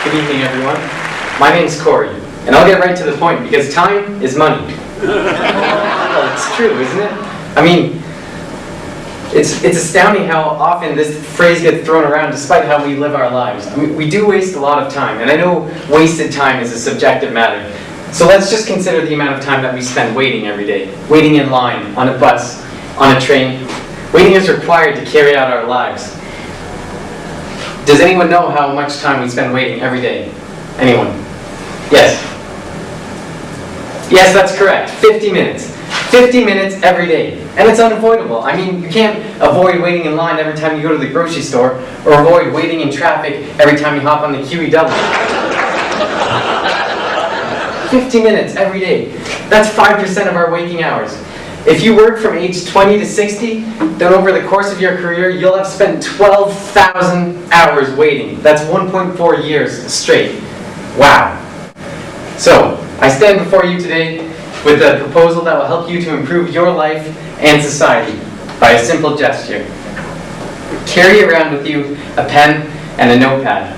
Good evening, everyone. My name's Cory, and I'll get right to the point because time is money. Well, it's true, isn't it? I mean, it's astounding how often this phrase gets thrown around despite how we live our lives. I mean, we do waste a lot of time, and I know wasted time is a subjective matter. So let's just consider the amount of time that we spend waiting every day. Waiting in line, on a bus, on a train. Waiting is required to carry out our lives. Does anyone know how much time we spend waiting every day? Anyone? Yes? Yes, that's correct. 50 minutes. 50 minutes every day. And it's unavoidable. I mean, you can't avoid waiting in line every time you go to the grocery store, or avoid waiting in traffic every time you hop on the QEW. 50 minutes every day. That's 5% of our waking hours. If you work from age 20 to 60, then over the course of your career, you'll have spent 12,000 hours waiting. That's 1.4 years straight. Wow. So, I stand before you today with a proposal that will help you to improve your life and society by a simple gesture. Carry around with you a pen and a notepad.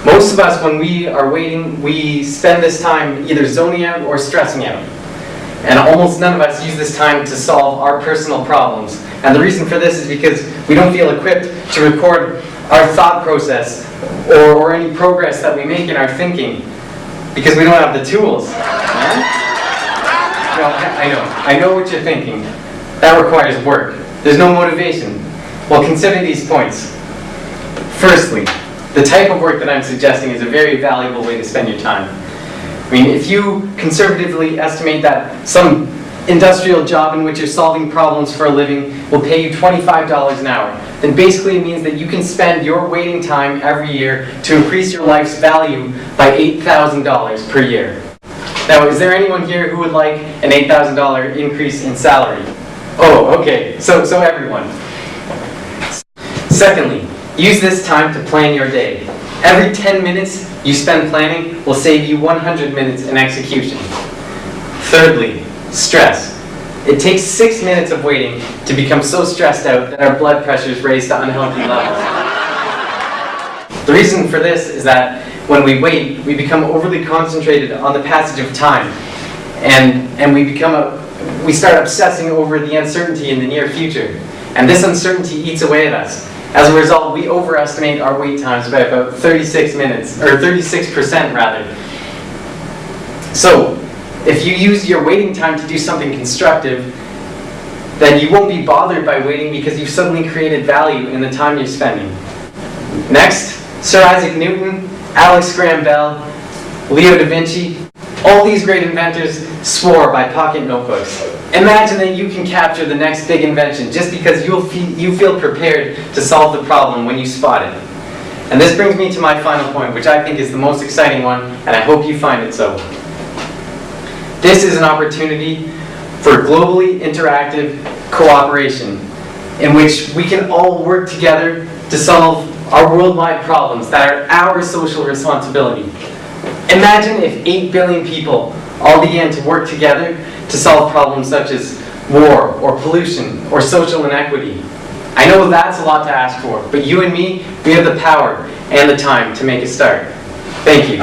Most of us, when we are waiting, we spend this time either zoning out or stressing out. And almost none of us use this time to solve our personal problems. And the reason for this is because we don't feel equipped to record our thought process or any progress that we make in our thinking because we don't have the tools. Well, I know what you're thinking. That requires work. There's no motivation. Well, consider these points. Firstly, the type of work that I'm suggesting is a very valuable way to spend your time. I mean, if you conservatively estimate that some industrial job in which you're solving problems for a living will pay you $25 an hour, then basically it means that you can spend your waiting time every year to increase your life's value by $8,000 per year. Now, is there anyone here who would like an $8,000 increase in salary? Oh, okay, so everyone. Secondly, use this time to plan your day. Every 10 minutes you spend planning will save you 100 minutes in execution. Thirdly, stress. It takes 6 minutes of waiting to become so stressed out that our blood pressure is raised to unhealthy levels. The reason for this is that when we wait, we become overly concentrated on the passage of time, and we start obsessing over the uncertainty in the near future. And this uncertainty eats away at us. As a result, we overestimate our wait times by about 36 minutes, or 36% rather. So, if you use your waiting time to do something constructive, then you won't be bothered by waiting because you've suddenly created value in the time you're spending. Next, Sir Isaac Newton, Alex Graham Bell, Leo da Vinci, all these great inventors swore by pocket notebooks. Imagine that you can capture the next big invention just because you feel prepared to solve the problem when you spot it. And this brings me to my final point, which I think is the most exciting one, and I hope you find it so. This is an opportunity for globally interactive cooperation in which we can all work together to solve our worldwide problems that are our social responsibility. Imagine if 8 billion people all began to work together to solve problems such as war, or pollution, or social inequity. I know that's a lot to ask for, but you and me, we have the power and the time to make a start. Thank you.